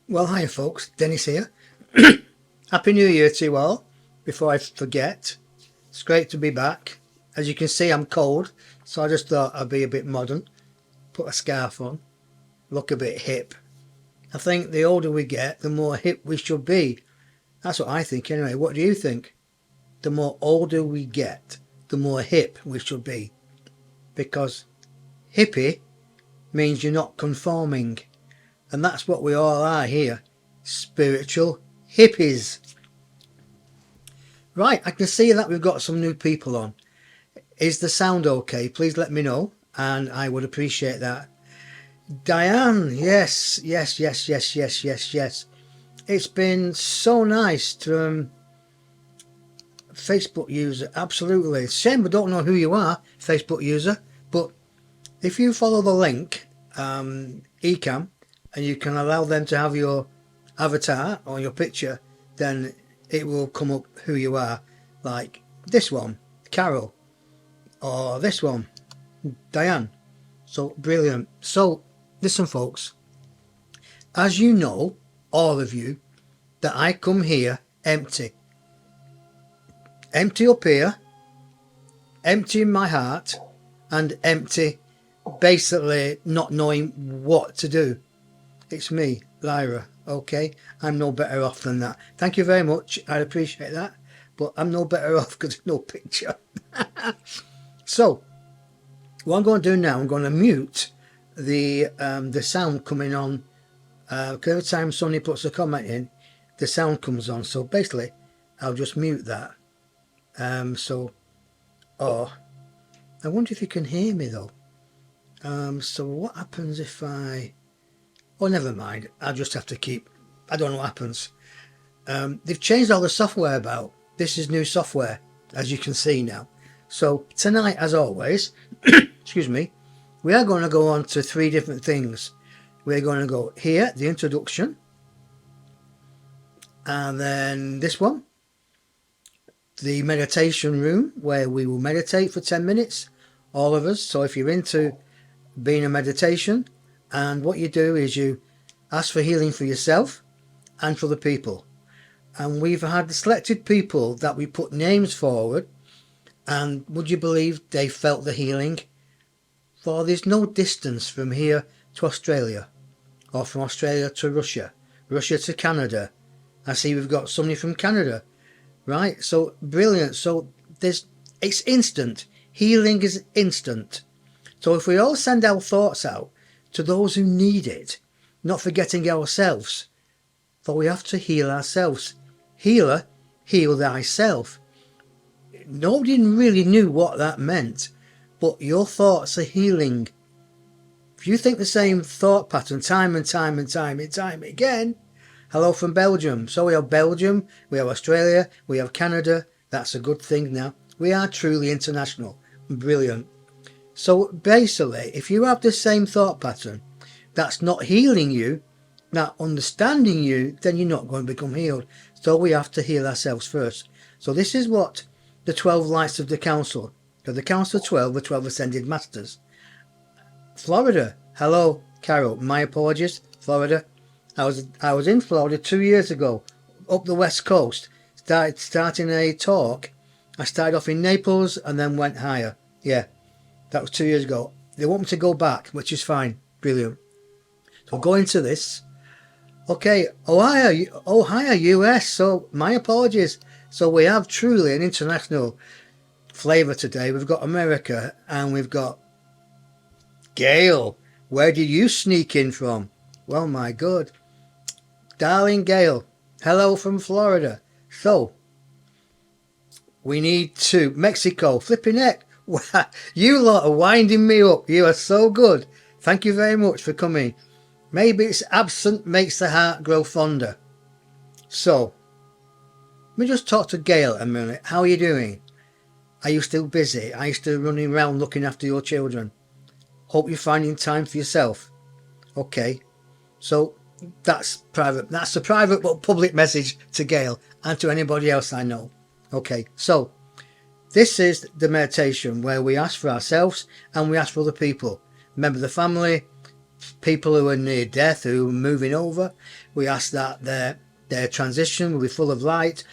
Well, hiya folks, Dennis here. Happy New Year to you all. Before I forget, it's great to be back. As you can see, I'm cold, so I just thought I'd be a bit modern, put a scarf on, look a bit hip. I think the older we get, the more hip we should be. That's what I think anyway. What do you think? The more older we get, the more hip we should be. Because hippie means you're not conforming. And that's what we all are here. Spiritual hippies. Right, I can see that we've got some new people on. Is the sound okay? Please let me know, and I would appreciate that. Diane, yes. It's been so nice to Facebook user, absolutely. Shame we don't know who you are, Facebook user, but if you follow the link, eCam, and you can allow them to have your avatar or your picture, then it will come up who you are, like this one, Carol, or this one, Diane. So brilliant. So listen folks, as you know, all of you, that I come here empty up here, empty in my heart, and empty basically not knowing what to do. It's me, Lyra, okay? I'm no better off than that. Thank you very much, I appreciate that, but I'm no better off because there's no picture. So, what I'm going to do now, I'm going to mute the sound coming on. Every time somebody puts a comment in, the sound comes on, so basically, I'll just mute that. Oh, I wonder if you can hear me though. So what happens if oh, never mind. I'll just have to keep. I don't know what happens. They've changed all the software about. This is new software, as you can see now. So tonight, as always, excuse me, we are going to go on to 3 different things. We're going to go here, the introduction, and then this one, the meditation room, where we will meditate for 10 minutes, all of us. So if you're into being a meditation, and what you do is you ask for healing for yourself and for the people. And we've had selected people that we put names forward, and would you believe they felt the healing? For there's no distance from here to Australia, or from Australia to Russia, Russia to Canada. I see we've got somebody from Canada, right? So brilliant. So it's instant. Healing is instant. So if we all send our thoughts out to those who need it, not forgetting ourselves, for we have to heal ourselves. Healer, heal thyself. Nobody really knew what that meant, but your thoughts are healing. If you think the same thought pattern time and time again, hello from Belgium. So we have Belgium, we have Australia, we have Canada. That's a good thing now. We are truly international. Brilliant. So basically, if you have the same thought pattern that's not healing you, not understanding you, then you're not going to become healed. So we have to heal ourselves first. So this is what the 12 lights of the council, the council of 12, the 12 ascended masters. Florida, hello Carol, my apologies, Florida. I was in Florida 2 years ago, up the west coast, starting a talk. I started off in Naples and then went higher. Yeah. That was 2 years ago. They want me to go back, which is fine. Brilliant. So we'll go into this. Okay, Ohio, US. So my apologies. So we have truly an international flavour today. We've got America and we've got Gail. Where did you sneak in from? Well, my God. Darling Gail. Hello from Florida. So we need to Mexico. Flipping heck. You lot are winding me up. You are so good. Thank you very much for coming. Maybe it's absent makes the heart grow fonder. So, let me just talk to Gail a minute. How are you doing? Are you still busy? Are you still running around looking after your children? Hope you're finding time for yourself. Okay. So, that's private. That's a private but public message to Gail and to anybody else I know. Okay. So, this is the meditation where we ask for ourselves and we ask for other people. Remember the family, people who are near death, who are moving over. We ask that their transition will be full of light,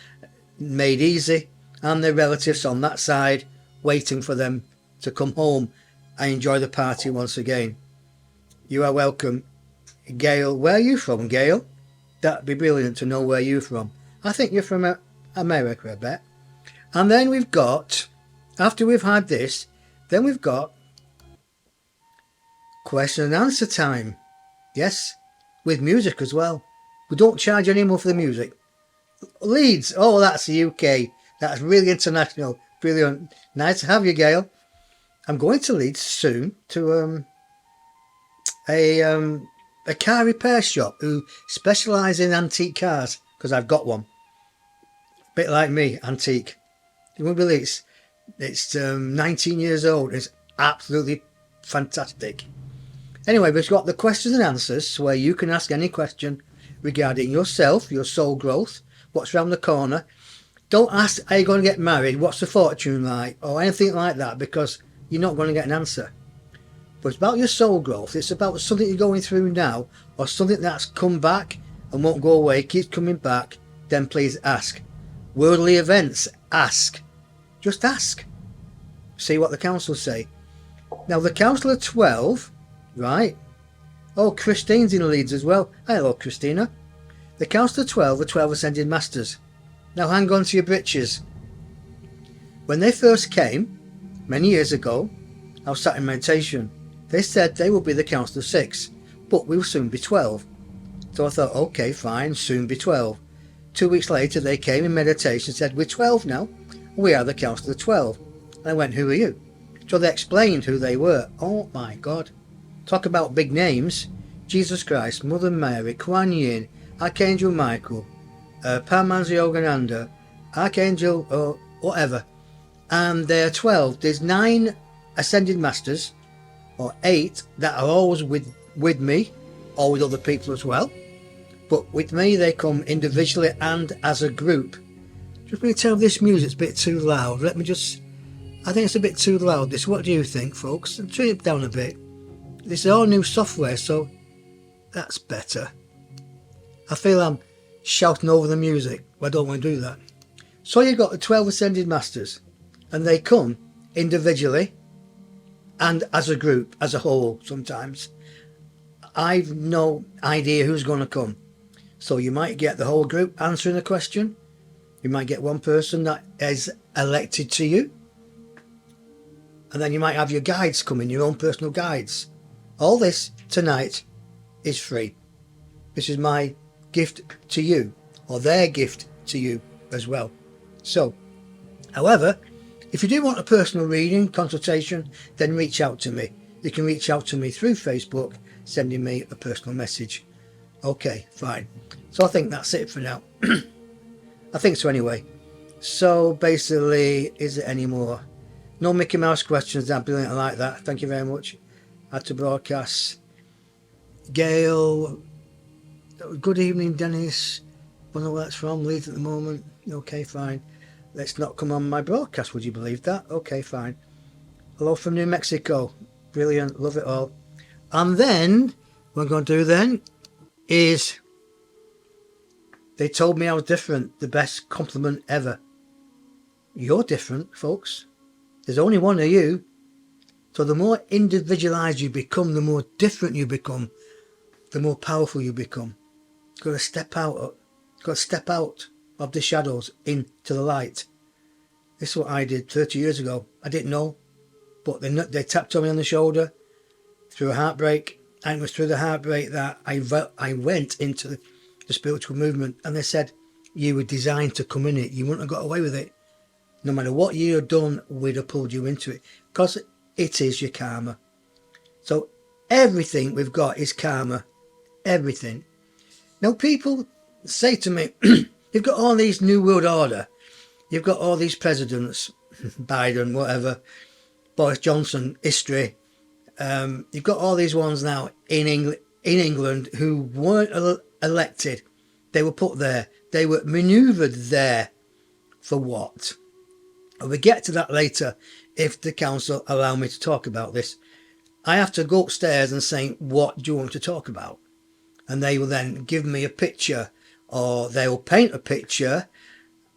made easy, and their relatives on that side waiting for them to come home and enjoy the party once again. You are welcome. Gail, where are you from, Gail? That'd be brilliant to know where you're from. I think you're from America, I bet. And then we've got, after we've had this, then we've got question and answer time. Yes, with music as well. We don't charge any more for the music. Leeds, oh, that's the UK. That's really international. Brilliant. Nice to have you, Gail. I'm going to Leeds soon to a car repair shop who specialise in antique cars, because I've got one. Bit like me, antique. You won't believe it's 19 years old. It's absolutely fantastic. Anyway, we've got the questions and answers where you can ask any question regarding yourself, your soul growth, what's around the corner. Don't ask, are you going to get married? What's the fortune like? Or anything like that, because you're not going to get an answer. But it's about your soul growth. It's about something you're going through now, or something that's come back and won't go away, keeps coming back. Then please ask. Worldly events, ask. Just ask. See what the council say. Now the council of 12, right? Oh, Christine's in Leeds as well. Hello, Christina. The council of 12 are 12 ascended masters. Now hang on to your britches. When they first came, many years ago, I was sat in meditation. They said they would be the council of 6, but we will soon be 12. So I thought, okay, fine, soon be 12. 2 weeks later, they came in meditation and said, we're 12 now. We are the council of 12. And I went, who are you? So they explained who they were. Oh my God. Talk about big names. Jesus Christ, Mother Mary, Kuan Yin, Archangel Michael, Paramahansa Yogananda, Archangel, or whatever. And there are 12. There's 9 ascended masters, or 8 that are always with me, or with other people as well. But with me, they come individually and as a group. Just going to tell this music's a bit too loud. I think it's a bit too loud, this. What do you think, folks? Turn it down a bit. This is all new software, so that's better. I feel I'm shouting over the music, but I don't want to do that. So you've got the 12 ascended masters, and they come individually and as a group, as a whole sometimes. I've no idea who's going to come. So you might get the whole group answering a question. You might get one person that is elected to you. And then you might have your guides coming, your own personal guides. All this tonight is free. This is my gift to you, or their gift to you as well. So, however, if you do want a personal reading, consultation, then reach out to me. You can reach out to me through Facebook, sending me a personal message. Okay, fine. So I think that's it for now. I think so anyway. So basically, is there any more? No Mickey Mouse questions. That brilliant. I like that. Thank you very much. Had to broadcast. Gail. Good evening, Denis. Wonder where that's from. Leeds at the moment. Okay, fine. Let's not come on my broadcast. Would you believe that? Okay, fine. Hello from New Mexico. Brilliant. Love it all. And then what I'm going to do then is, they told me I was different. The best compliment ever. You're different, folks. There's only one of you. So the more individualised you become, the more different you become, the more powerful you become. You've got to step out. You've got to step out of the shadows into the light. This is what I did 30 years ago. I didn't know, but they tapped on me on the shoulder through a heartbreak, and it was through the heartbreak that I went into the spiritual movement, and they said, you were designed to come in it. You wouldn't have got away with it. No matter what you had done, we'd have pulled you into it, because it is your karma. So everything we've got is karma. Everything. Now people say to me, you've got all these New World Order. You've got all these presidents, Biden, whatever, Boris Johnson, history. You've got all these ones now in England who weren't elected. They were put there. They were manoeuvred there. For what? And we'll get to that later if the council allow me to talk about this. I have to go upstairs and say, what do you want to talk about? And they will then give me a picture, or they will paint a picture,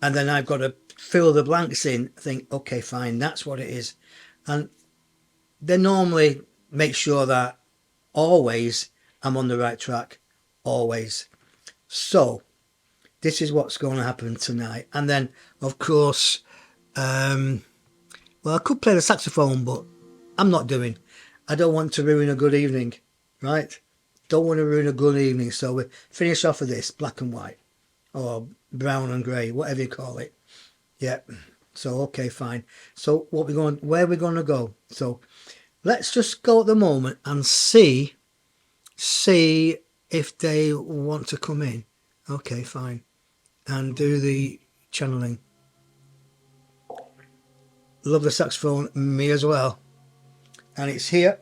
and then I've got to fill the blanks in, think, okay, fine, that's what it is. And they normally make sure that always I'm on the right track, always. So this is what's going to happen tonight. And then, of course, well, I could play the saxophone, but I'm not doing. I don't want to ruin a good evening, right? Don't want to ruin a good evening. So we finish off with this, black and white, or brown and grey, whatever you call it. Yeah. So okay, fine. So where are we going to go? So let's just go at the moment and see if they want to come in. Okay, fine. And do the channeling. Love the saxophone, me as well. And it's here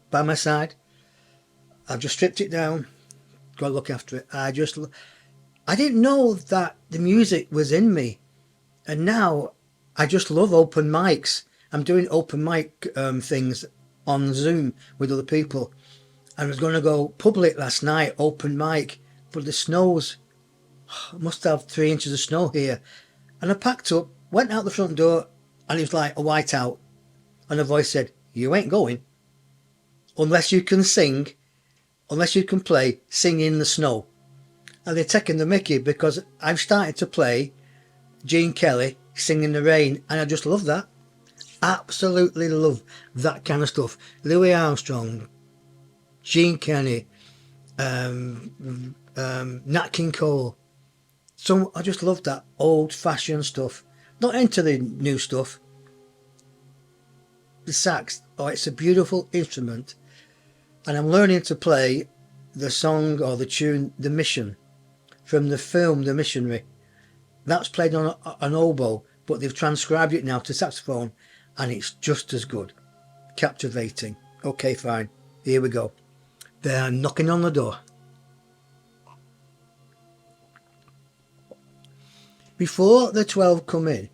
by my side. I've just stripped it down, got to look after it. I didn't know that the music was in me, and now I just love open mics. I'm doing open mic things on Zoom with other people. I was going to go public last night, open mic, but the snow's, I must have 3 inches of snow here. And I packed up, went out the front door, and it was like a whiteout. And a voice said, you ain't going unless you can sing, unless you can play, sing in the snow. And they're taking the mickey because I've started to play Gene Kelly, Sing in the Rain, and I just love that. Absolutely love that kind of stuff. Louis Armstrong, Gene Kelly, Nat King Cole. So I just love that old-fashioned stuff. Not into the new stuff. The sax, oh, it's a beautiful instrument. And I'm learning to play the song or the tune, The Mission, from the film The Missionary. That's played on an oboe, but they've transcribed it now to saxophone, and it's just as good. Captivating. Okay, fine. Here we go. They're knocking on the door. Before the 12 come in,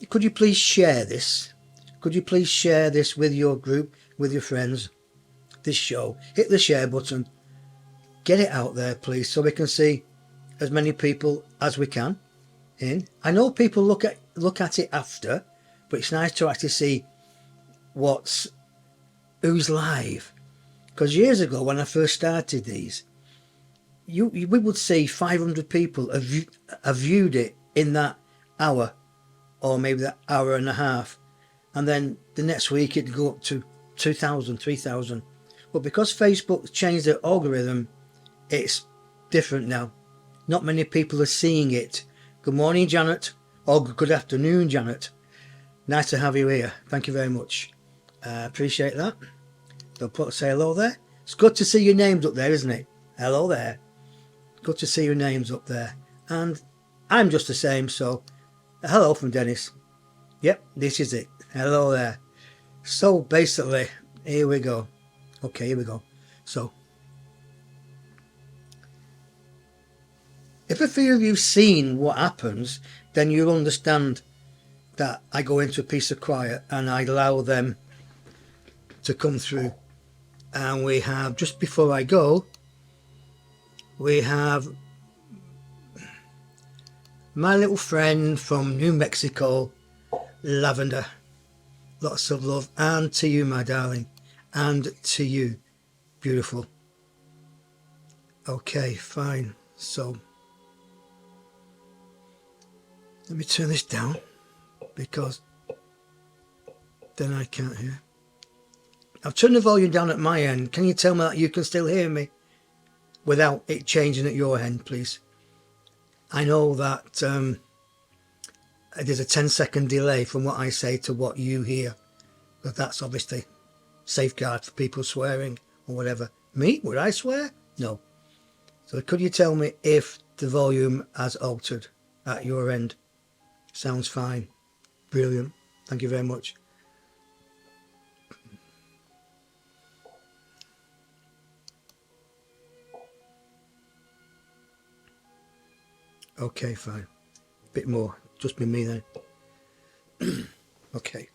could you please share this? Could you please share this with your group, with your friends? This show. Hit the share button. Get it out there, please, so we can see as many people as we can in. I know people look at it after, but it's nice to actually see who's live. Because years ago, when I first started these, we would see 500 people have viewed it in that hour, or maybe that hour and a half, and then the next week it'd go up to 2,000, 3,000. But because Facebook changed their algorithm, it's different now. Not many people are seeing it. Good morning, Janet, or good afternoon, Janet. Nice to have you here. Thank you very much. Appreciate that. So say hello there. It's good to see your names up there, isn't it? Hello there. Good to see your names up there. And I'm just the same, so hello from Denis. Yep, this is it. Hello there. So basically, here we go. Okay, here we go. So, if a few of you've seen what happens, then you'll understand that I go into a piece of quiet and I allow them to come through. And we have, just before I go, we have my little friend from New Mexico, Lavender. Lots of love. And to you, my darling. And to you, beautiful. Okay, fine. So, let me turn this down, because then I can't hear. I've turned the volume down at my end. Can you tell me that you can still hear me without it changing at your end, please? I know that there's a 10-second delay from what I say to what you hear, but that's obviously safeguard for people swearing or whatever. Me? Would I swear? No. So could you tell me if the volume has altered at your end? Sounds fine. Brilliant. Thank you very much. Okay, fine. Bit more. Just be me then. Okay.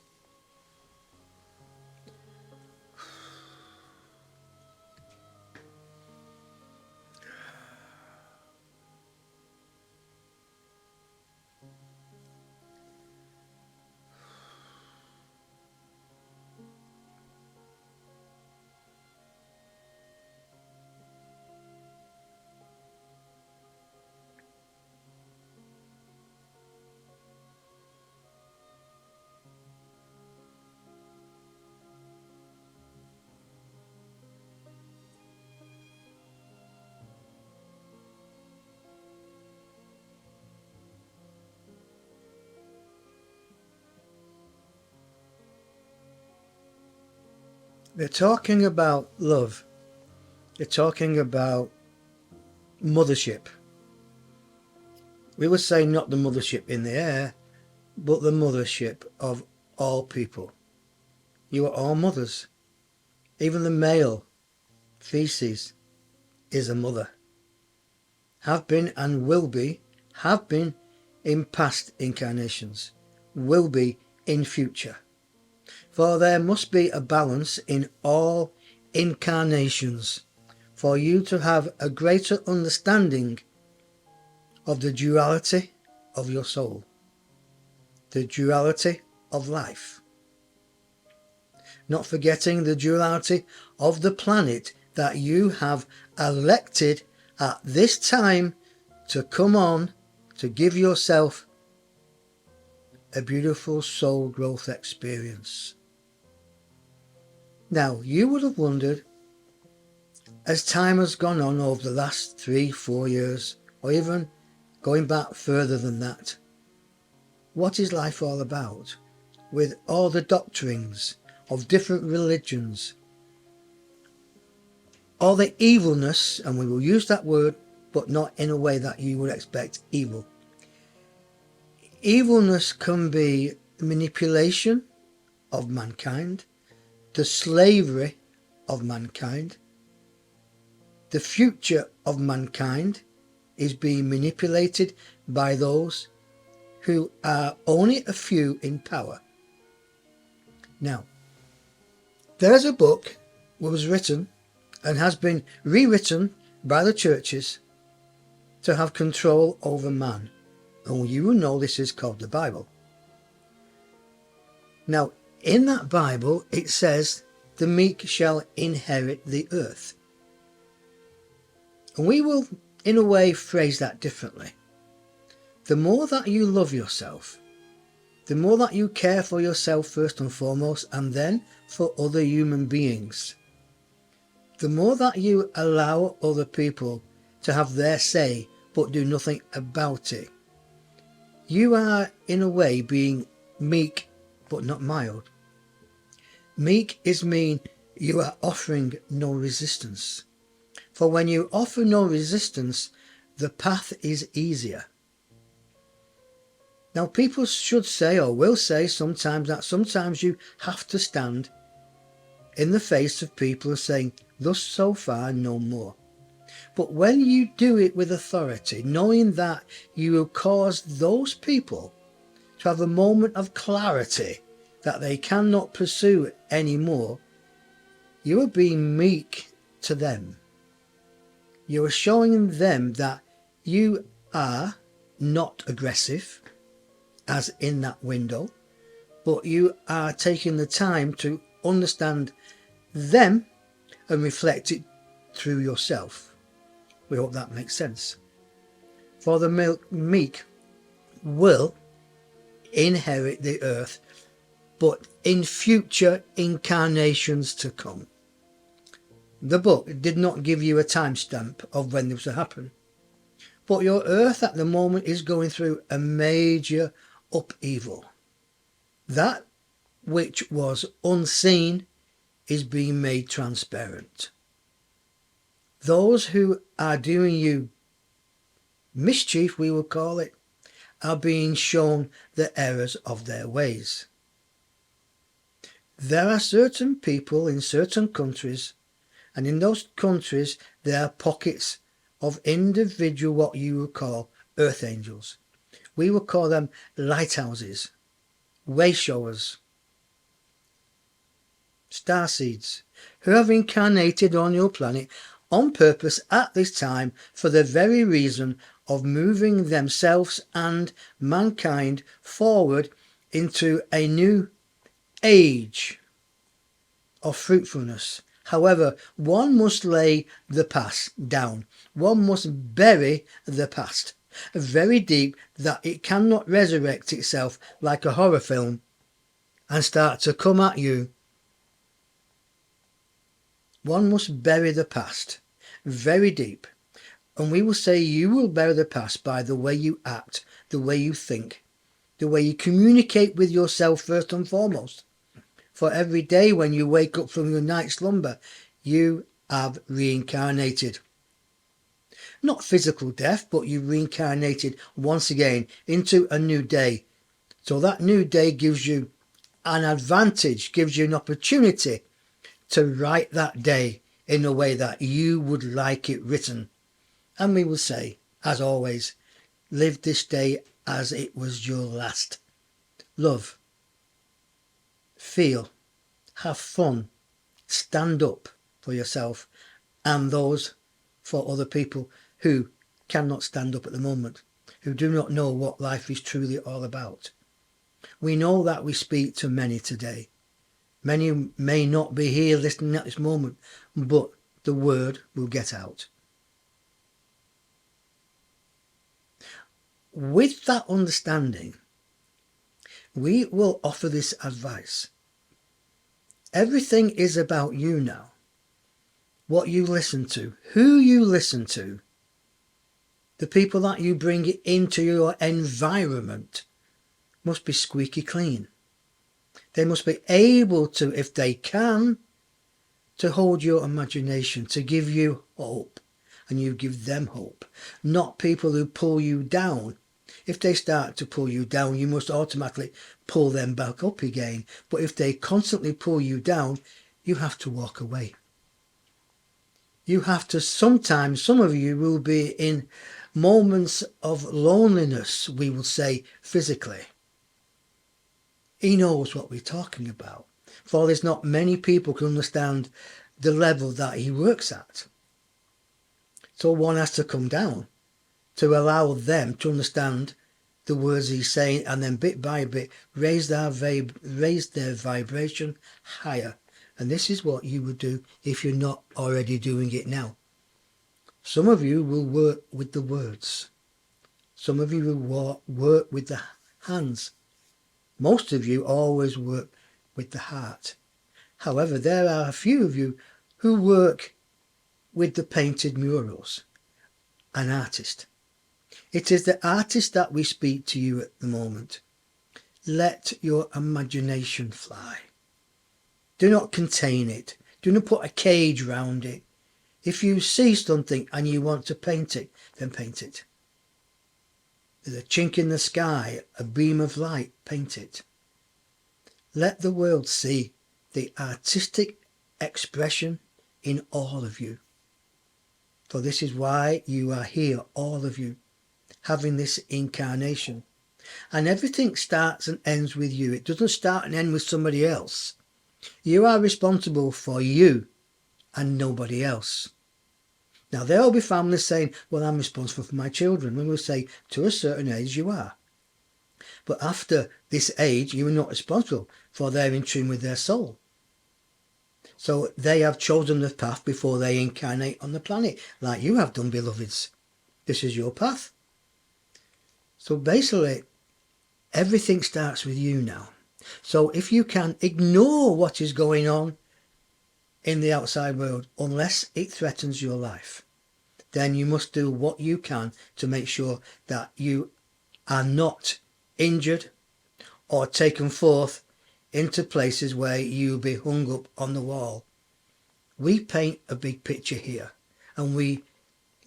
They're talking about love. They're talking about mothership. We would say not the mothership in the air, but the mothership of all people. You are all mothers. Even the male feces is a mother. Have been and will be, have been in past incarnations, will be in future. For there must be a balance in all incarnations for you to have a greater understanding of the duality of your soul, the duality of life. Not forgetting the duality of the planet that you have elected at this time to come on to give yourself a beautiful soul growth experience. Now, you would have wondered, as time has gone on over the last 3-4 years, or even going back further than that, what is life all about? With all the doctrines of different religions, all the evilness, and we will use that word, but not in a way that you would expect evil. Evilness can be manipulation of mankind, the slavery of mankind. The future of mankind is being manipulated by those who are only a few in power. Now, there is a book that was written and has been rewritten by the churches to have control over man. And you will know this is called the Bible. Now, in that Bible, it says, the meek shall inherit the earth. And we will, in a way, phrase that differently. The more that you love yourself, the more that you care for yourself first and foremost, and then for other human beings, the more that you allow other people to have their say but do nothing about it, you are in a way being meek but not mild. Meek is mean you are offering no resistance. For when you offer no resistance, the path is easier. Now, people should say, or will say sometimes, that sometimes you have to stand in the face of people and saying, thus so far, no more. But when you do it with authority, knowing that you will cause those people to have a moment of clarity that they cannot pursue anymore, you are being meek to them. You are showing them that you are not aggressive, as in that window, but you are taking the time to understand them and reflect it through yourself. We hope that makes sense. For the meek will inherit the earth, but in future incarnations to come. The book did not give you a timestamp of when this will happen, but your earth at the moment is going through a major upheaval. That which was unseen is being made transparent. Those who are doing you mischief, we will call it, are being shown the errors of their ways. There are certain people in certain countries, and in those countries there are pockets of individual what you would call earth angels. We will call them lighthouses, way showers, starseeds, who have incarnated on your planet on purpose at this time for the very reason of moving themselves and mankind forward into a new age of fruitfulness. However, one must lay the past down. One must bury the past very deep, that it cannot resurrect itself like a horror film and start to come at you. One must bury the past very deep. And we will say you will bury the past by the way you act, the way you think, the way you communicate with yourself first and foremost. For every day when you wake up from your night slumber, you have reincarnated. Not physical death, but you've reincarnated once again into a new day. So that new day gives you an advantage, gives you an opportunity to write that day in a way that you would like it written. And we will say, as always, live this day as it was your last. Love, feel, have fun, stand up for yourself and those for other people who cannot stand up at the moment, who do not know what life is truly all about. We know that we speak to many today. Many may not be here listening at this moment, but the word will get out. With that understanding, we will offer this advice. Everything is about you now. What you listen to, who you listen to, the people that you bring into your environment must be squeaky clean. They must be able to, if they can, to hold your imagination, to give you hope, and you give them hope. Not people who pull you down. If they start to pull you down, you must automatically pull them back up again. But if they constantly pull you down, you have to walk away. You have to, sometimes, some of you will be in moments of loneliness, we will say, physically. He knows what we're talking about. For there's not many people can understand the level that he works at. So one has to come down to allow them to understand the words he's saying, and then bit by bit raise their vibration higher. And this is what you would do if you're not already doing it now. Some of you will work with the words. Some of you will work with the hands. Most of you always work with the heart. However, there are a few of you who work with the painted murals. An artist. It is the artist that we speak to you at the moment. Let your imagination fly. Do not contain it. Do not put a cage round it. If you see something and you want to paint it, then paint it. There's a chink in the sky, a beam of light, paint it. Let the world see the artistic expression in all of you. For this is why you are here, all of you, having this incarnation. And everything starts and ends with you. It doesn't start and end with somebody else. You are responsible for you and nobody else. Now there will be families saying, well, I'm responsible for my children. We will say, to a certain age you are. But after this age, you are not responsible, for they're in tune with their soul. So they have chosen the path before they incarnate on the planet, like you have done, beloveds. This is your path. So basically, everything starts with you now. So if you can ignore what is going on in the outside world, unless it threatens your life, then you must do what you can to make sure that you are not injured or taken forth into places where you'll be hung up on the wall. We paint a big picture here and we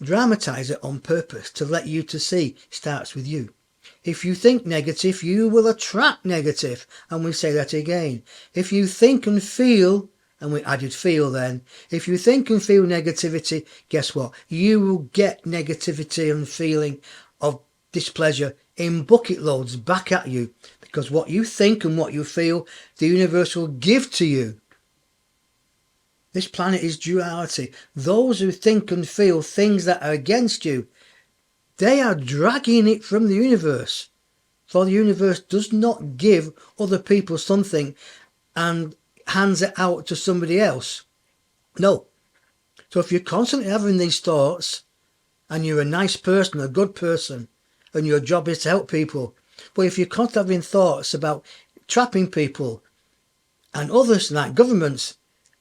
dramatise it on purpose to let you to see it starts with you. If you think negative, you will attract negative. And we say that again. If you think and feel, and we added feel then, if you think and feel negativity, guess what? You will get negativity and feeling of displeasure in bucket loads back at you. Because what you think and what you feel, the universe will give to you. This planet is duality. Those who think and feel things that are against you, they are dragging it from the universe. For the universe does not give other people something and hands it out to somebody else. No. So if you're constantly having these thoughts and you're a nice person, a good person, and your job is to help people, but if you're constantly having thoughts about trapping people and others like governments,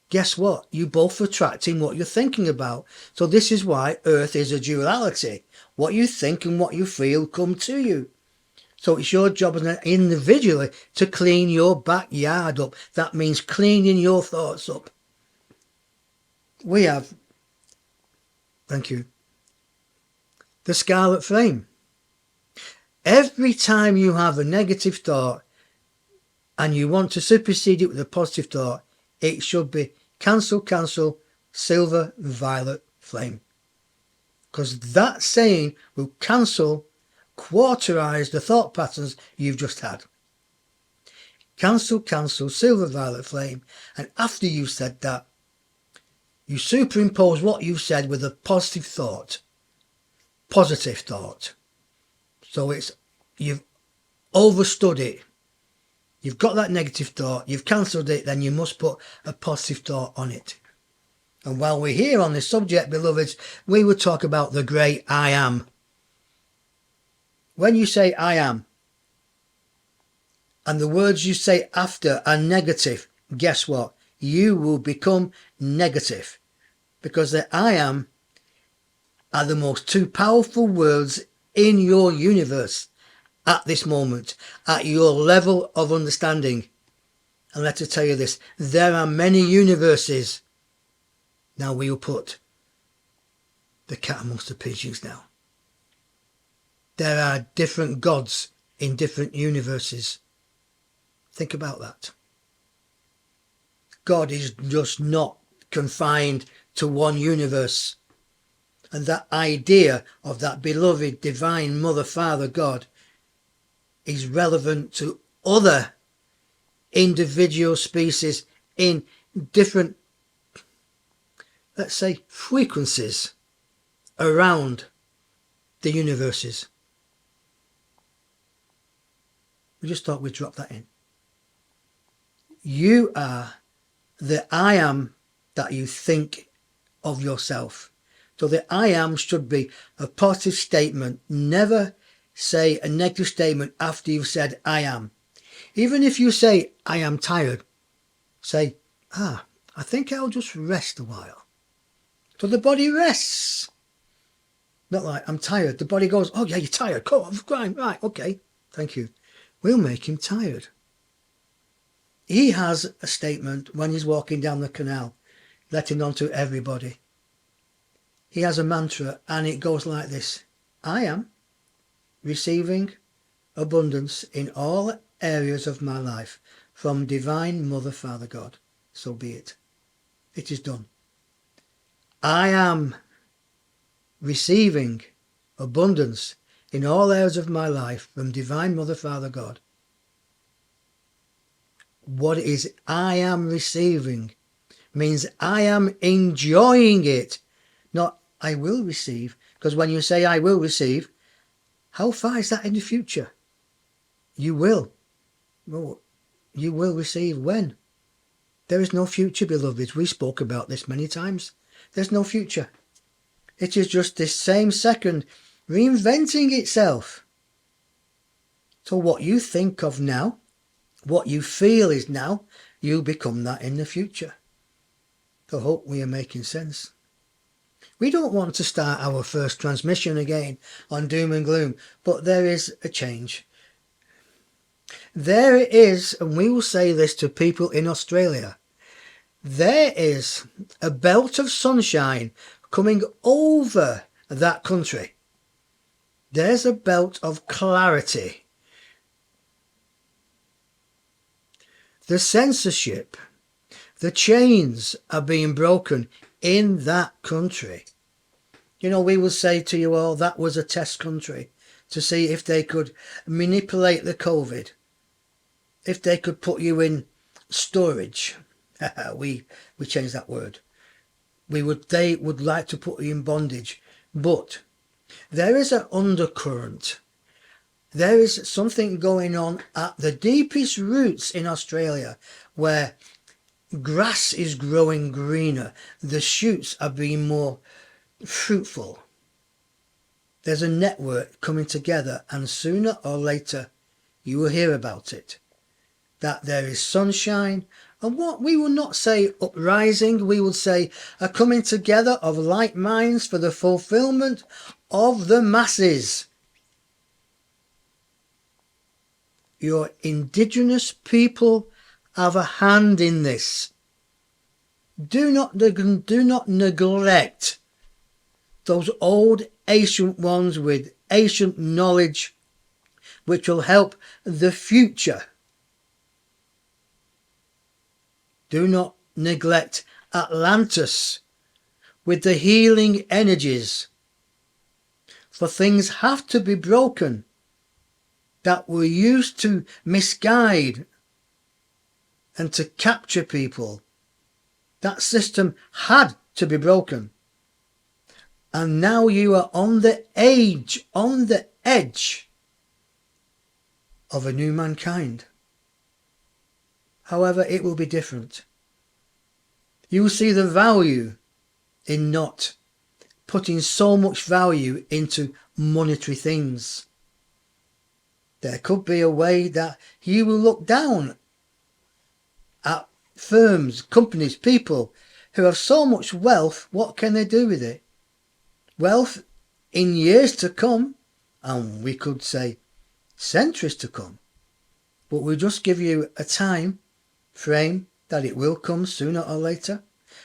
guess what? You both attracting what you're thinking about. So this is why Earth is a duality. What you think and what you feel come to you. So it's your job as an individual to clean your backyard up. That means cleaning your thoughts up. We have, thank you, the scarlet flame. Every time you have a negative thought and you want to supersede it with a positive thought, it should be cancel, cancel, silver, violet flame. Because that saying will cancel, quarterize the thought patterns you've just had. Cancel, cancel, silver, violet flame. And after you've said that, you superimpose what you've said with a positive thought. Positive thought. So you've overstood it. You've got that negative thought, you've cancelled it, then you must put a positive thought on it. And while we're here on this subject, beloveds, we will talk about the great I am. When you say I am, and the words you say after are negative, guess what? You will become negative. Because the I am are the most two powerful words in your universe at this moment, at your level of understanding. And let us tell you this, there are many universes. Now we'll put the cat amongst the pigeons now. There are different gods in different universes. Think about that. God is just not confined to one universe. And that idea of that beloved divine Mother, Father, God is relevant to other individual species in different, let's say, frequencies around the universes. We just thought we'd drop that in. You are the I am that you think of yourself. So the I am should be a positive statement. Never say a negative statement after you've said I am. Even if you say I am tired, say, I think I'll just rest a while. So the body rests. Not like, I'm tired. The body goes, oh yeah, you're tired. Come on, fine, right, okay, thank you. We'll make him tired. He has a statement when he's walking down the canal, letting on to everybody. He has a mantra and it goes like this. I am receiving abundance in all areas of my life from divine Mother, Father, God. So be it. It is done. I am receiving abundance in all areas of my life from divine Mother, Father, God. What is I am receiving means I am enjoying it, not I will receive. Because when you say I will receive, how far is that in the future? You will. Well, you will receive when? There is no future, beloveds. We spoke about this many times. There's no future. It is just this same second reinventing itself. So what you think of now, what you feel is now, you become that in the future. I hope we are making sense. We don't want to start our first transmission again on doom and gloom, but there is a change. There is, and we will say this to people in Australia, there is a belt of sunshine coming over that country. There's a belt of clarity. The censorship, the chains are being broken in that country. You know, we will say to you all, that was a test country to see if they could manipulate the COVID, if they could put you in storage. we changed that word. They would like to put you in bondage. But there is an undercurrent. There is something going on at the deepest roots in Australia where grass is growing greener. The shoots are being more fruitful. There's a network coming together, and sooner or later you will hear about it. That there is sunshine, and what we will not say uprising, we will say a coming together of like minds for the fulfillment of the masses. Your indigenous people have a hand in this. Do not neglect those old ancient ones with ancient knowledge which will help the future. Do not neglect Atlantis with the healing energies. For things have to be broken that were used to misguide and to capture people. That system had to be broken. And now you are on the edge of a new mankind. However, it will be different. You will see the value in not putting so much value into monetary things. There could be a way that you will look down at firms, companies, people who have so much wealth. What can they do with it? Wealth in years to come, and we could say centuries to come. But we'll just give you a time frame that it will come sooner or later.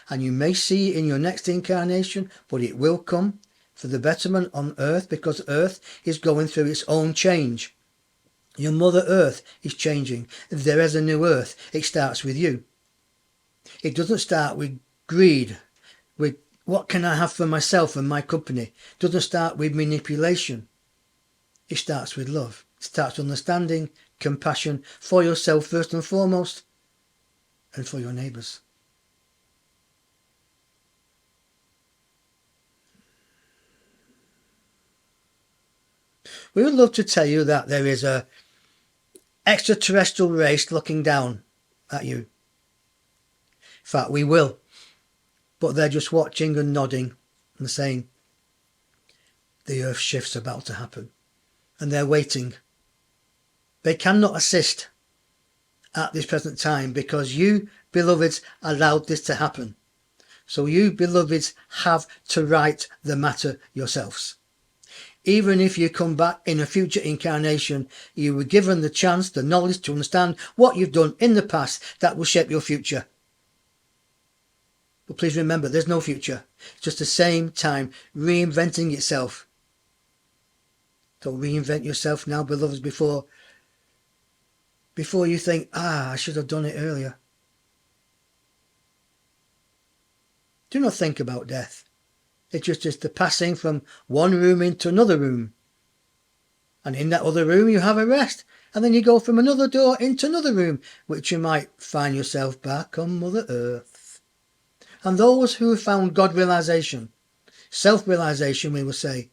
And you may see it in your next incarnation, but it will come for the betterment on earth, because earth is going through its own change. Your mother earth is changing. There is a new earth. It starts with you. It doesn't start with greed, with what can I have for myself and my company. It doesn't start with manipulation. It starts with love. It starts with understanding, compassion for yourself first and foremost, and for your neighbours. We would love to tell you that there is a extraterrestrial race looking down at you. In fact, we will. But they're just watching and nodding and saying, the earth shift's about to happen. And they're waiting. They cannot assist at this present time because you, beloveds, allowed this to happen. So you, beloveds, have to right the matter yourselves. Even if you come back in a future incarnation, you were given the chance, the knowledge to understand what you've done in the past that will shape your future. But please remember, there's no future. It's just the same time reinventing itself. So reinvent yourself now, beloveds, before you think, I should have done it earlier. Do not think about death. It's just the passing from one room into another room. And in that other room you have a rest. And then you go from another door into another room, which you might find yourself back on Mother Earth. And those who have found God realization, self-realization we will say,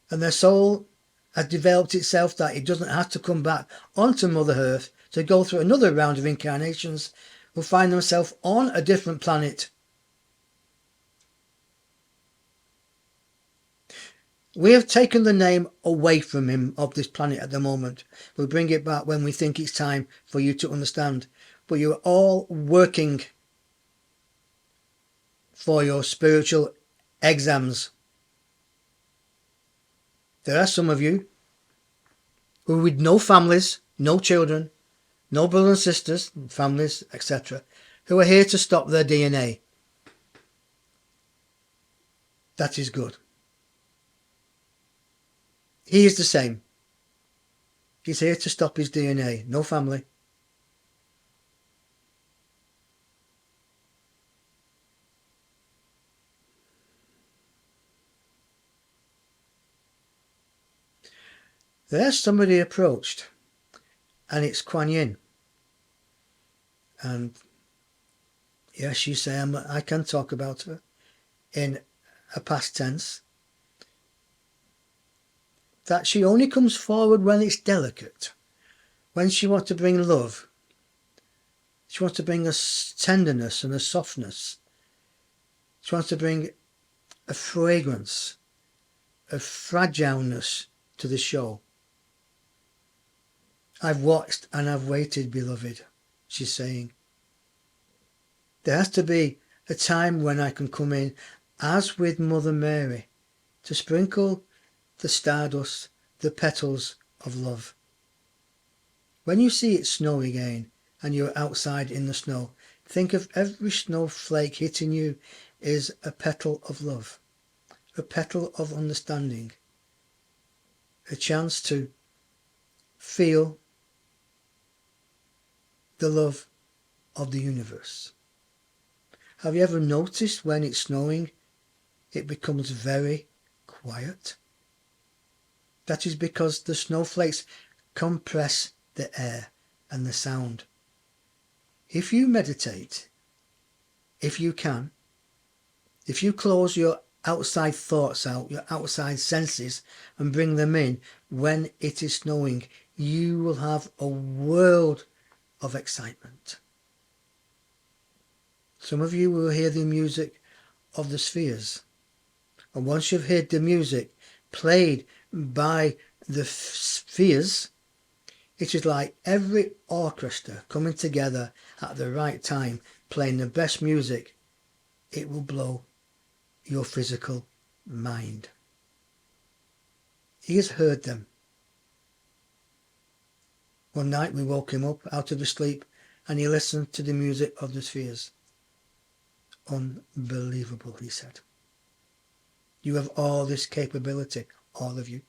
and their soul has developed itself that it doesn't have to come back onto Mother Earth to go through another round of incarnations, will find themselves on a different planet. We have taken the name away from him of this planet at the moment. We'll bring it back when we think it's time for you to understand. But you're all working for your spiritual exams. There are some of you who with no families, no children, no brothers and sisters, families, etc., who are here to stop their DNA. That is good. He is the same. He's here to stop his DNA. No family. There's somebody approached, and it's Kuan Yin. And yes, she's saying I can talk about her in a past tense. That she only comes forward when it's delicate, when she wants to bring love. She wants to bring a tenderness and a softness. She wants to bring a fragrance, a fragileness to the show. I've watched and I've waited, beloved, she's saying. There has to be a time when I can come in, as with Mother Mary, to sprinkle the stardust, the petals of love. When you see it snow again and you're outside in the snow, think of every snowflake hitting you is a petal of love, a petal of understanding, a chance to feel the love of the universe. Have you ever noticed when it's snowing, it becomes very quiet? That is because the snowflakes compress the air and the sound. If you meditate, if you can, if you close your outside thoughts out, your outside senses, and bring them in when it is snowing, you will have a world of excitement. Some of you will hear the music of the spheres, and once you've heard the music played by the spheres, it is like every orchestra coming together at the right time, playing the best music. It will blow your physical mind. He has heard them. One night we woke him up out of his sleep and he listened to the music of the spheres. Unbelievable, he said. You have all this capability, all of you.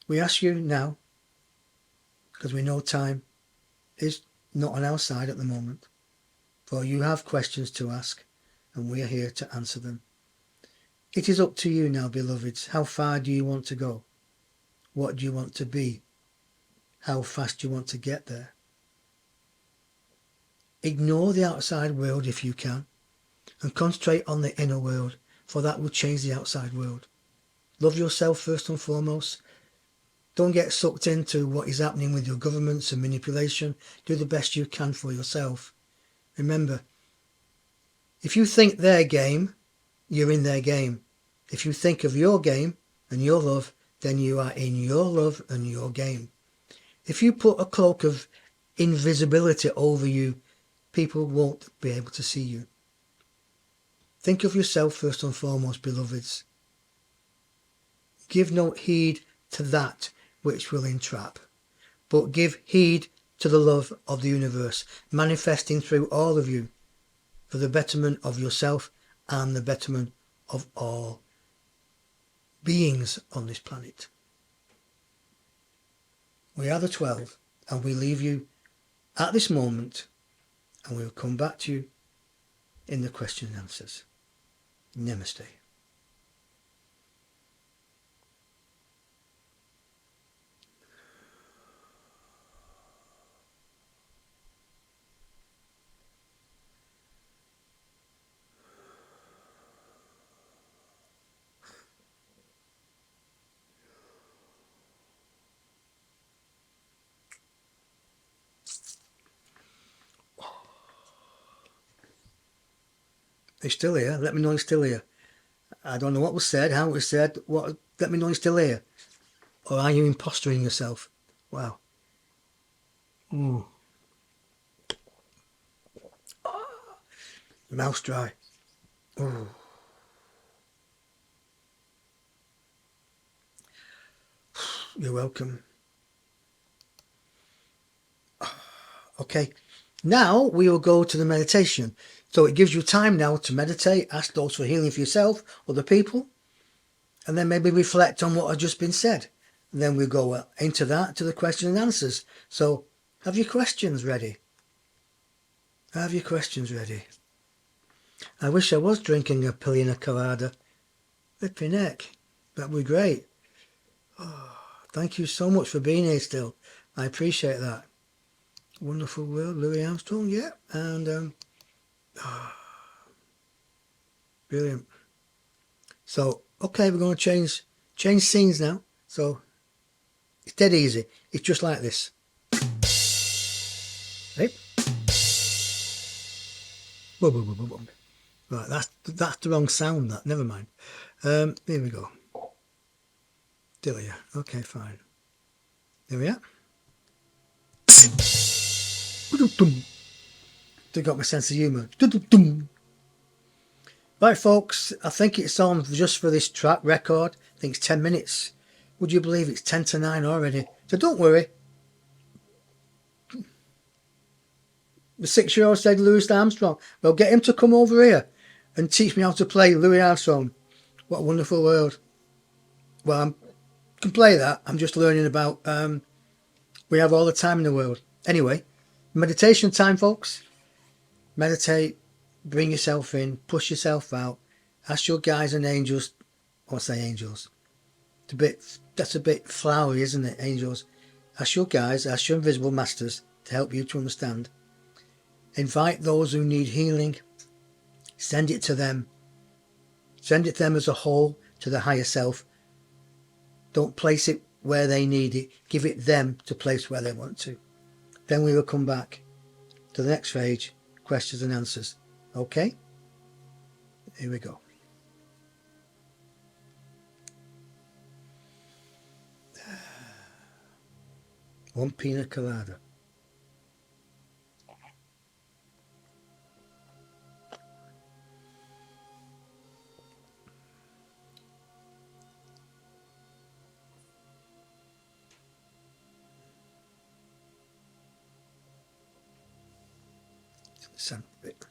We ask you now, because we know time is not on our side at the moment, for you have questions to ask and we are here to answer them. It is up to you now, beloveds. How far do you want to go? What do you want to be? How fast do you want to get there? Ignore the outside world if you can and concentrate on the inner world, for that will change the outside world. Love yourself first and foremost. Don't get sucked into what is happening with your governments and manipulation. Do the best you can for yourself. Remember, if you think their game, you're in their game. If you think of your game and your love, then you are in your love and your game. If you put a cloak of invisibility over you, people won't be able to see you. Think of yourself first and foremost, beloveds. Give no heed to that which will entrap, but give heed to the love of the universe, manifesting through all of you for the betterment of yourself and the betterment of all beings on this planet. We are the 12 and we leave you at this moment, and we will come back to you in the question and answers. Namaste. He's still here. Let me know he's still here. I don't know what was said, how it was said. Let me know he's still here. Or are you impostoring yourself? Wow. Ooh. Mouth's dry. Ooh. You're welcome. Okay. Now we will go to the meditation. So it gives you time now to meditate, ask those for healing for yourself, other people, and then maybe reflect on what has just been said. And then we'll go into that to the question and answers. So have your questions ready. Have your questions ready. I wish I was drinking a pina colada. Flipping heck. That would be great. Oh, thank you so much for being here still. I appreciate that. Wonderful world, Louis Armstrong, yeah. And brilliant. So, okay, we're going to change scenes now. So, it's dead easy. It's just like this. Right? Whoa, whoa, whoa, whoa, whoa. Right, that's the wrong sound, that. Never mind. Here we go. Delia. Okay, fine. There we are. Still got my sense of humour. Right, folks, I think it's on just for this track record. I think it's 10 minutes. Would you believe it's 10 to 9 already? So don't worry. The 6-year-old said Louis Armstrong. Well, get him to come over here and teach me how to play Louis Armstrong. What a wonderful world. Well, I can play that. I'm just learning about, we have all the time in the world. Anyway, meditation time, folks. Meditate, bring yourself in, push yourself out. Ask your guides and angels, or say angels. That's a bit flowery, isn't it, angels? Ask your guides, ask your invisible masters to help you to understand. Invite those who need healing. Send it to them. Send it to them as a whole, to the higher self. Don't place it where they need it. Give it them to place where they want to. Then we will come back to the next page, questions and answers. Okay? Here we go. One pina colada. Some bit.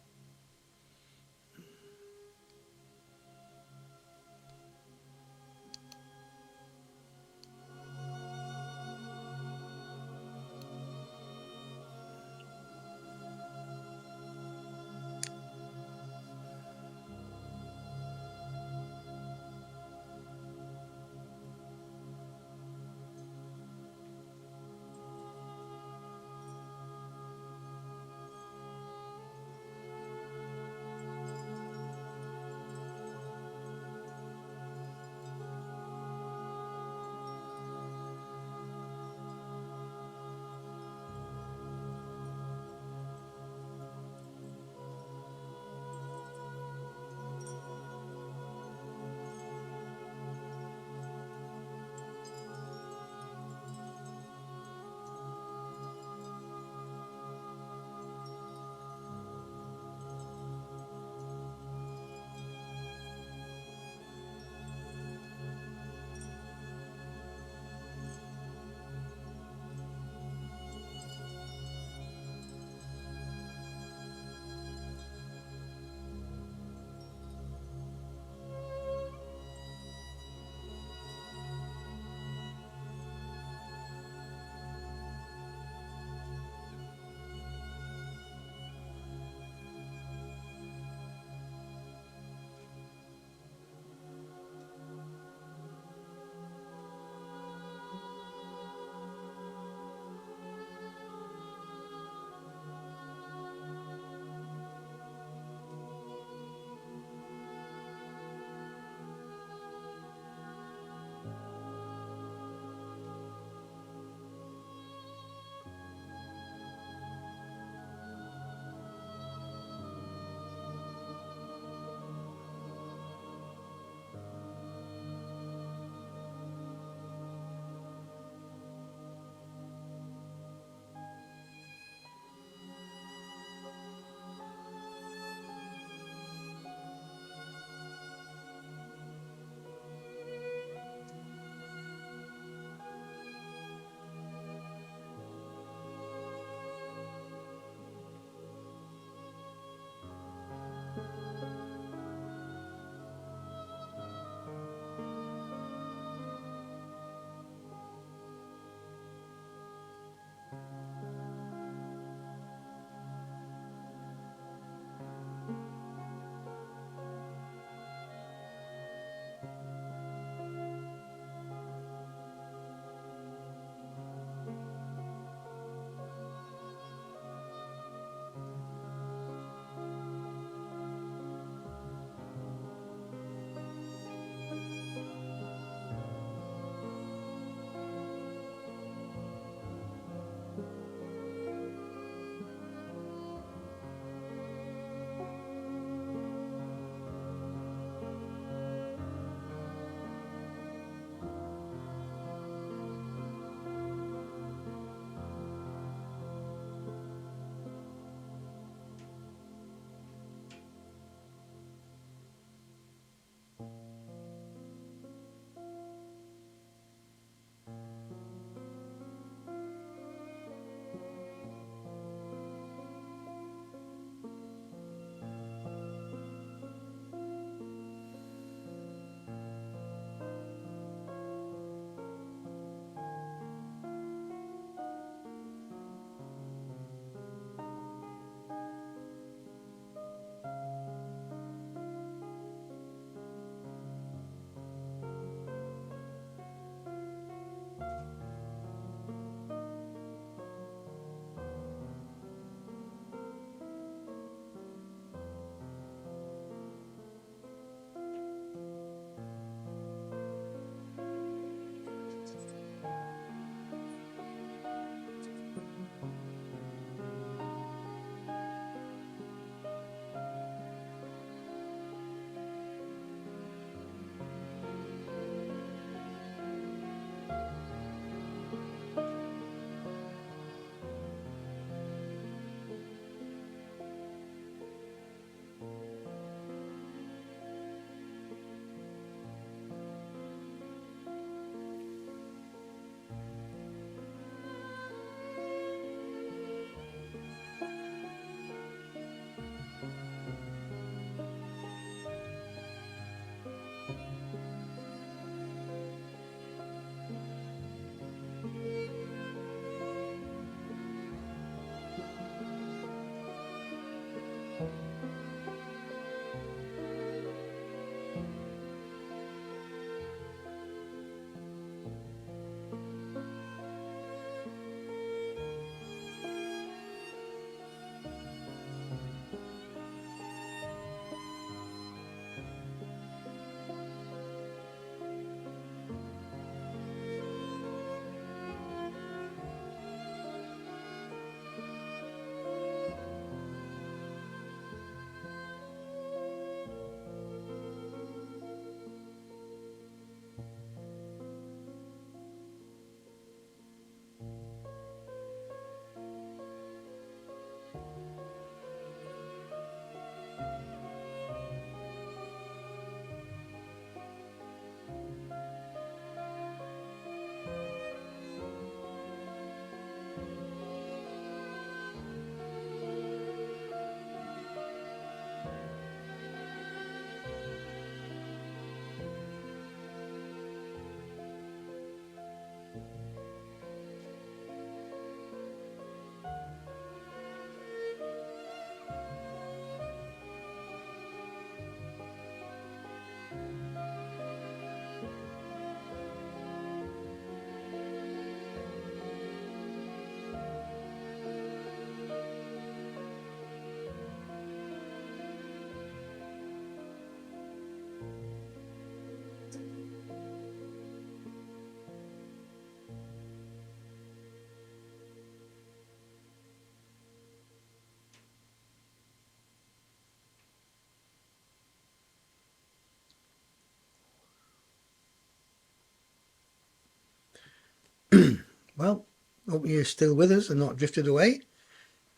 Well, hope you're still with us and not drifted away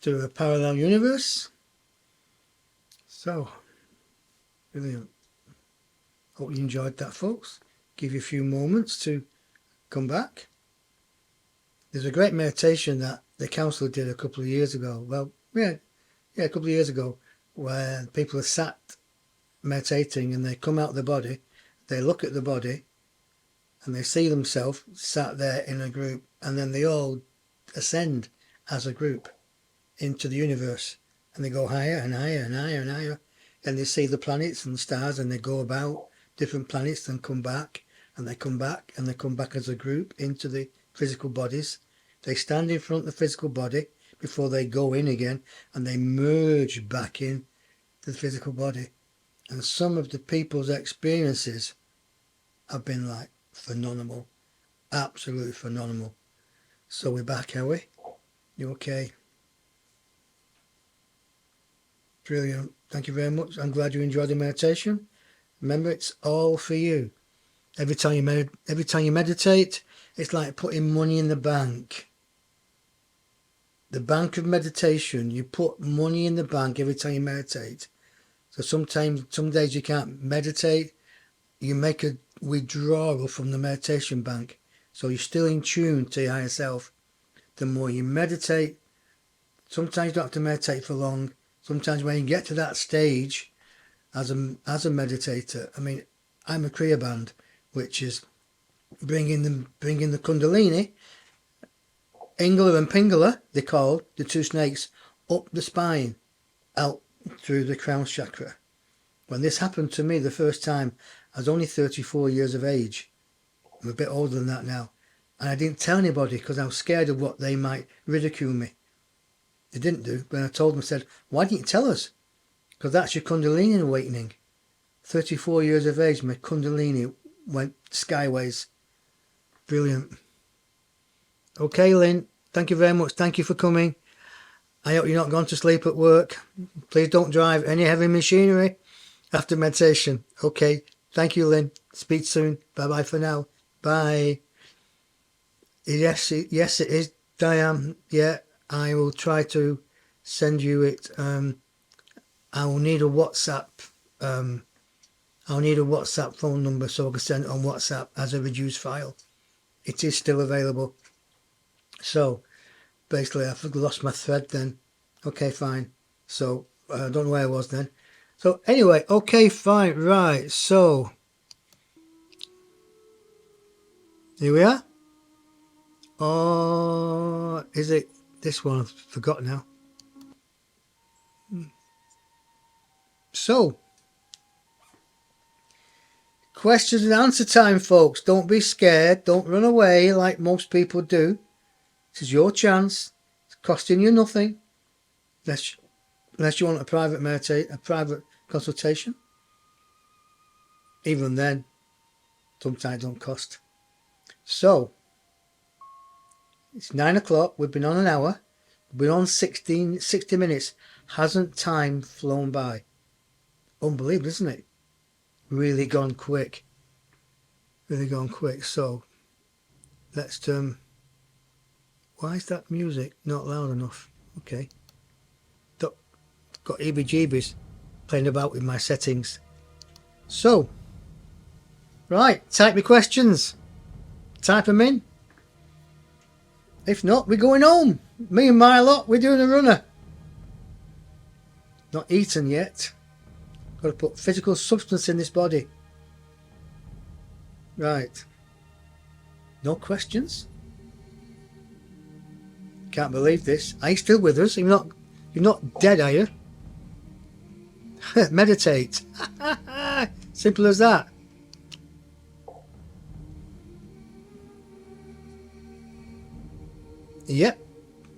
to a parallel universe. So, brilliant. Hope you enjoyed that, folks. Give you a few moments to come back. There's a great meditation that the council did a couple of years ago. Well, yeah, a couple of years ago, where people are sat meditating and they come out of the body, they look at the body, and they see themselves sat there in a group, and then they all ascend as a group into the universe, and they go higher and higher and higher and higher, and they see the planets and stars, and they go about different planets and come back, and they come back, and they come back as a group into the physical bodies. They stand in front of the physical body before they go in again, and they merge back in the physical body. And some of the people's experiences have been like phenomenal, absolutely phenomenal. So we're back, are we? You okay? Brilliant. Thank you very much. I'm glad you enjoyed the meditation. Remember, it's all for you. Every time you meditate, it's like putting money in the bank. The bank of meditation, you put money in the bank every time you meditate. So some days you can't meditate, you make a withdrawal from the meditation bank. So you're still in tune to your higher self. The more you meditate, sometimes you don't have to meditate for long. Sometimes when you get to that stage as a meditator, I mean, I'm a Kriya band, which is bringing the Kundalini, Ingala and Pingala, they're called, the two snakes, up the spine, out through the crown chakra. When this happened to me the first time, I was only 34 years of age. I'm a bit older than that now. And I didn't tell anybody because I was scared of what they might ridicule me. They didn't do, but I told them, I said, why didn't you tell us? Because that's your Kundalini awakening. 34 years of age, my Kundalini went skyways. Brilliant. Okay, Lynn, thank you very much. Thank you for coming. I hope you're not gone to sleep at work. Please don't drive any heavy machinery after meditation. Okay, thank you, Lynn. Speak soon. Bye-bye for now. Bye. Yes, it is, Diane. Yeah, I will try to send you it. I will need a WhatsApp. I'll need a WhatsApp phone number so I can send it on WhatsApp as a reduced file. It is still available. So, basically, I've lost my thread then. Okay, fine. So, I don't know where I was then. So, anyway, okay, fine, right. So, here we are. Oh, is it this one? I forgot now. So, questions and answer time, folks. Don't be scared. Don't run away like most people do. This is your chance. It's costing you nothing. Unless you want a private consultation. Even then, sometimes don't cost. So, it's 9 o'clock. We've been on an hour. We've been on 60 minutes. Hasn't time flown by? Unbelievable, isn't it? Really gone quick. Really gone quick. So, let's why is that music not loud enough? Okay. Got EBGBs playing about with my settings. So, right, type your questions. Type them in. If not, we're going home. Me and my lot, we're doing a runner. Not eaten yet. Got to put physical substance in this body. Right. No questions? Can't believe this. Are you still with us? You're not dead, are you? Meditate. Simple as that. Yep.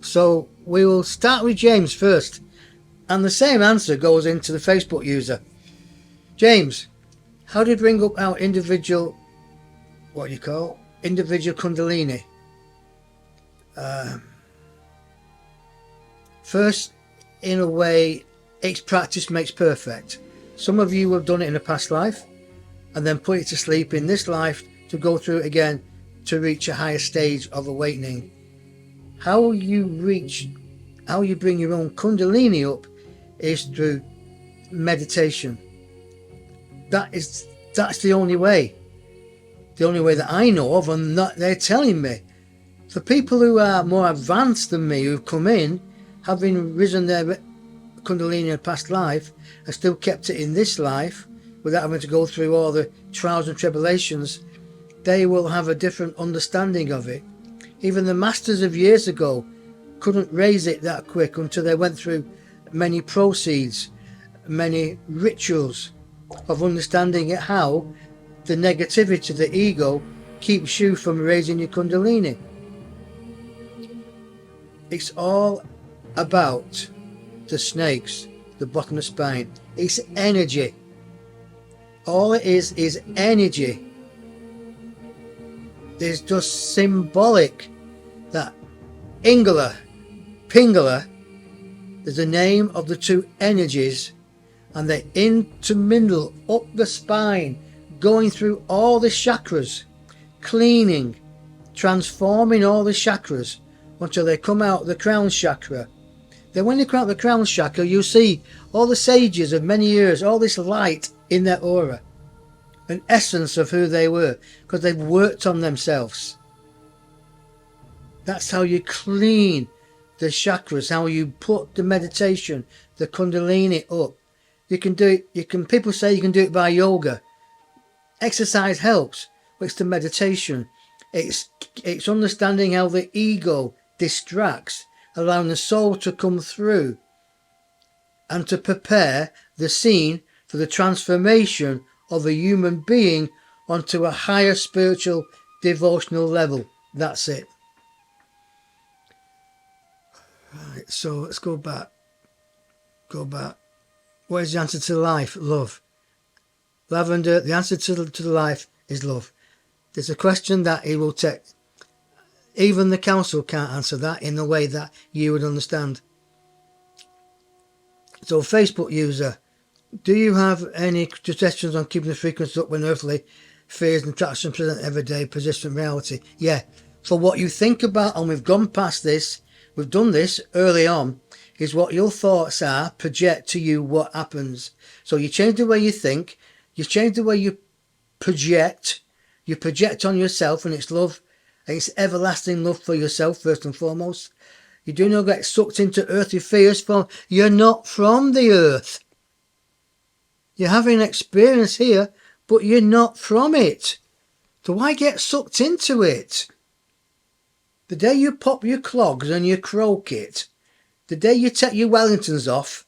So we will start with James first. And the same answer goes into the Facebook user. James, how do you bring up our individual, individual Kundalini? First, in a way, each practice makes perfect. Some of you have done it in a past life and then put it to sleep in this life to go through it again to reach a higher stage of awakening. How you bring your own Kundalini up is through meditation. That's the only way. The only way that I know of, and that they're telling me. For people who are more advanced than me, who've come in, having risen their Kundalini in a past life, and still kept it in this life, without having to go through all the trials and tribulations, they will have a different understanding of it. Even the masters of years ago couldn't raise it that quick until they went through many proceeds, many rituals of understanding it, how the negativity, the ego, keeps you from raising your Kundalini. It's all about the snakes, the bottom of the spine. It's energy. All it is energy. It's just symbolic that Ingala, Pingala, is the name of the two energies, and they intermingle up the spine, going through all the chakras, cleaning, transforming all the chakras until they come out the crown chakra. Then when they come out the crown chakra, you see all the sages of many years, all this light in their aura, an essence of who they were, because they've worked on themselves. That's how you clean the chakras, how you put the meditation, the Kundalini up. You can do it, people say you can do it by yoga. Exercise helps, but it's the meditation. It's understanding how the ego distracts, allowing the soul to come through and to prepare the scene for the transformation of a human being onto a higher spiritual devotional level. That's it. Right, so let's go back. What is the answer to life? Love. Lavender, the answer to life is love. There's a question that it will take. Even the council can't answer that in the way that you would understand. So, Facebook user, do you have any suggestions on keeping the frequency up when earthly fears and attractions present every day persistent reality? Yeah, for what you think about, and we've gone past this, we've done this early on, is what your thoughts are, project to you what happens. So you change the way you think, you change the way you project on yourself, and it's love, and it's everlasting love for yourself first and foremost. You do not get sucked into earthly fears, you're not from the earth. You're having an experience here, but you're not from it. So why get sucked into it? The day you pop your clogs and you croak it, the day you take your Wellingtons off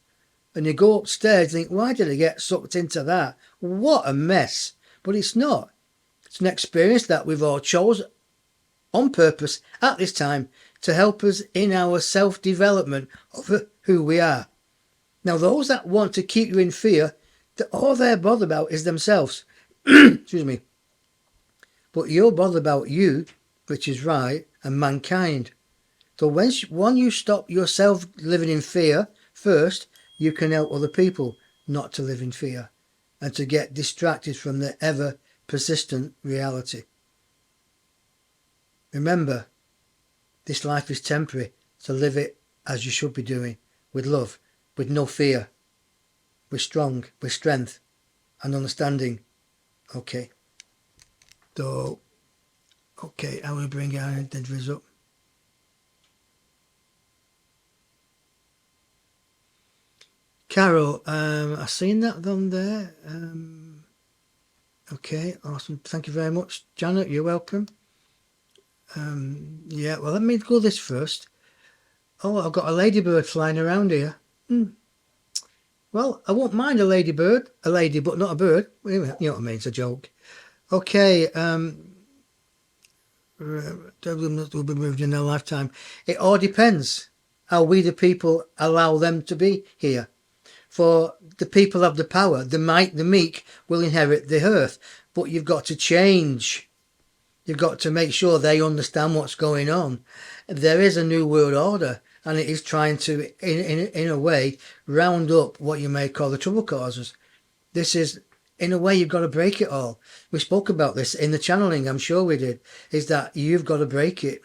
and you go upstairs and think, why did I get sucked into that? What a mess. But it's not. It's an experience that we've all chose on purpose at this time to help us in our self-development of who we are. Now, those that want to keep you in fear, all they're bothered about is themselves. Excuse me. But you're bothered about you, which is right, and mankind. So when you stop yourself living in fear first, you can help other people not to live in fear and to get distracted from the ever persistent reality. Remember, this life is temporary, so live it as you should be doing, with love, with no fear, with strength and understanding. Okay. So, okay, I will bring our identities up. Carol, I've seen that on there. Okay, awesome. Thank you very much. Janet, you're welcome. Yeah, well, let me go this first. Oh, I've got a ladybird flying around here. Well, I won't mind a ladybird. A lady, but not a bird. You know what I mean? It's a joke. Okay, will be moved in their lifetime. It all depends how we the people allow them to be here. For the people have the power. The meek will inherit the earth. But you've got to change. You've got to make sure they understand what's going on. There is a new world order, and it is trying to, in a way, round up what you may call the trouble causers. This is in a way, you've got to break it all. We spoke about this in the channeling, I'm sure we did, is that you've got to break it.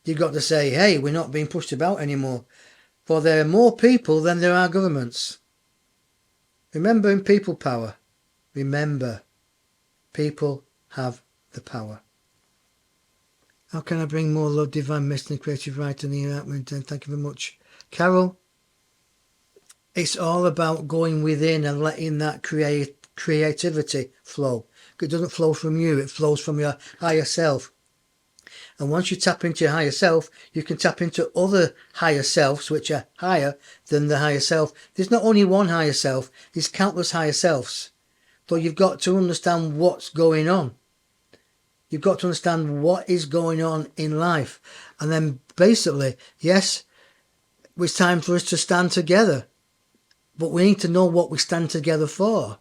You've got to say, hey, we're not being pushed about anymore. For there are more people than there are governments. Remember in people power. Remember, people have the power. How can I bring more love, divine message, and creative writing in the enlightenment? Thank you very much. Carol, it's all about going within and letting that creativity flow. It doesn't flow from you, it flows from your higher self. And once you tap into your higher self, you can tap into other higher selves, which are higher than the higher self. There's not only one higher self, there's countless higher selves. So you've got to understand what's going on. You've got to understand what is going on in life. And then basically, yes, it's time for us to stand together. But we need to know what we stand together for.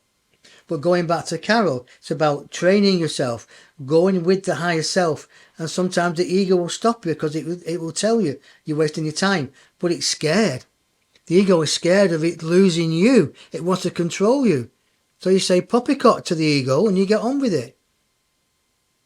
But going back to Carol, it's about training yourself, going with the higher self. And sometimes the ego will stop you because it will tell you you're wasting your time. But it's scared. The ego is scared of it losing you. It wants to control you. So you say poppycock to the ego and you get on with it.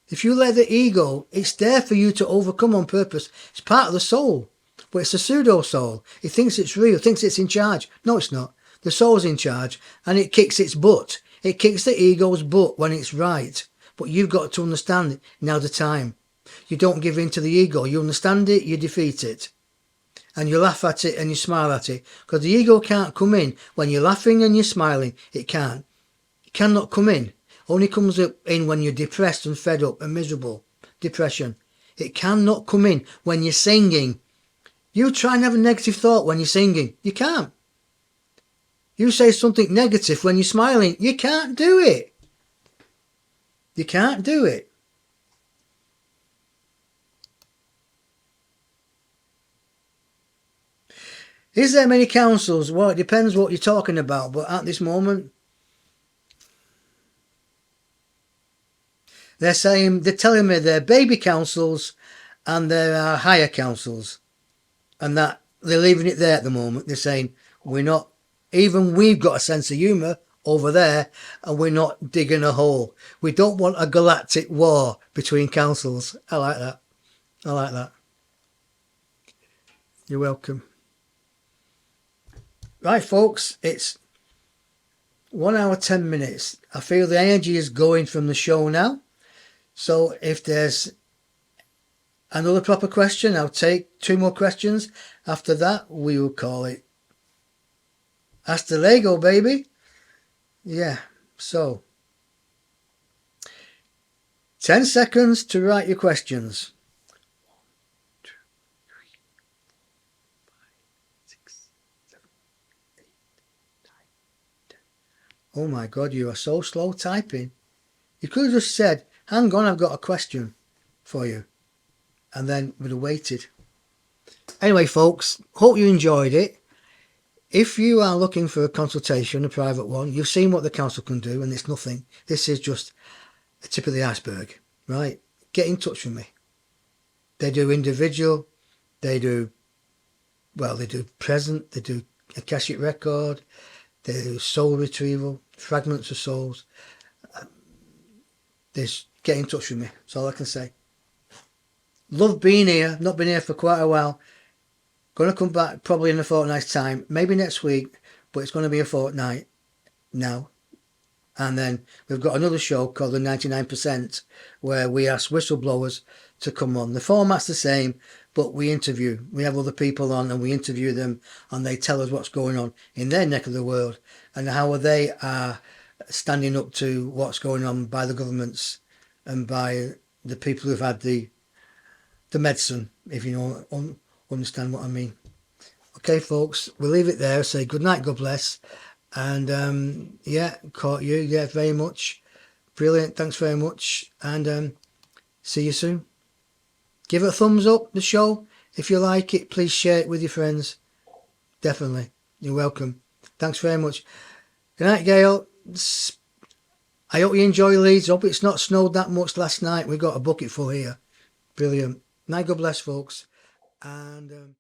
If you let the ego, it's there for you to overcome on purpose. It's part of the soul. But it's a pseudo soul. It thinks it's real, thinks it's in charge. No, it's not. The soul's in charge and it kicks its butt. It kicks the ego's butt when it's right. But you've got to understand it. Now's the time. You don't give in to the ego. You understand it, you defeat it. And you laugh at it and you smile at it. Because the ego can't come in when you're laughing and you're smiling. It can't. It cannot come in. Only comes in when you're depressed and fed up and miserable. Depression. It cannot come in when you're singing. You try and have a negative thought when you're singing. You can't. You say something negative when you're smiling. You can't do it. You can't do it. Is there many councils? Well, it depends what you're talking about. But at this moment, they're telling me they're baby councils and there are higher councils. And that they're leaving it there at the moment. They're saying, we've got a sense of humour over there and we're not digging a hole. We don't want a galactic war between councils. I like that. I like that. You're welcome. Right, folks, it's 1 hour, 10 minutes. I feel the energy is going from the show now. So if there's another proper question, I'll take 2 more questions. After that, we will call it hasta luego, baby. Yeah, so 10 seconds to write your questions. 1, 2, 3, 4, 5, 6, 7, 8, 9, 10. Oh my God, you are so slow typing. You could have just said, hang on, I've got a question for you. And then we'd have waited. Anyway, folks, hope you enjoyed it. If you are looking for a consultation, a private one, you've seen what the council can do and it's nothing. This is just the tip of the iceberg, right? Get in touch with me. They do individual, they do present, they do Akashic record, they do soul retrieval, fragments of souls. Just get in touch with me. That's all I can say. Love being here. Not been here for quite a while. Going to come back probably in a fortnight's time. Maybe next week. But it's going to be a fortnight now. And then we've got another show called The 99%, where we ask whistleblowers to come on. The format's the same, but we interview. We have other people on and we interview them and they tell us what's going on in their neck of the world and how they are standing up to what's going on by the governments and by the people who've had the medicine, if you know, understand what I mean. Okay, folks, we'll leave it there. Say good night, God bless. And yeah, caught you. Yeah, very much. Brilliant. Thanks very much. And see you soon. Give it a thumbs up, the show. If you like it, please share it with your friends. Definitely. You're welcome. Thanks very much. Good night, Gail. I hope you enjoy Leeds. Hope it's not snowed that much last night. We got a bucket full here. Brilliant. Night, God bless, folks. And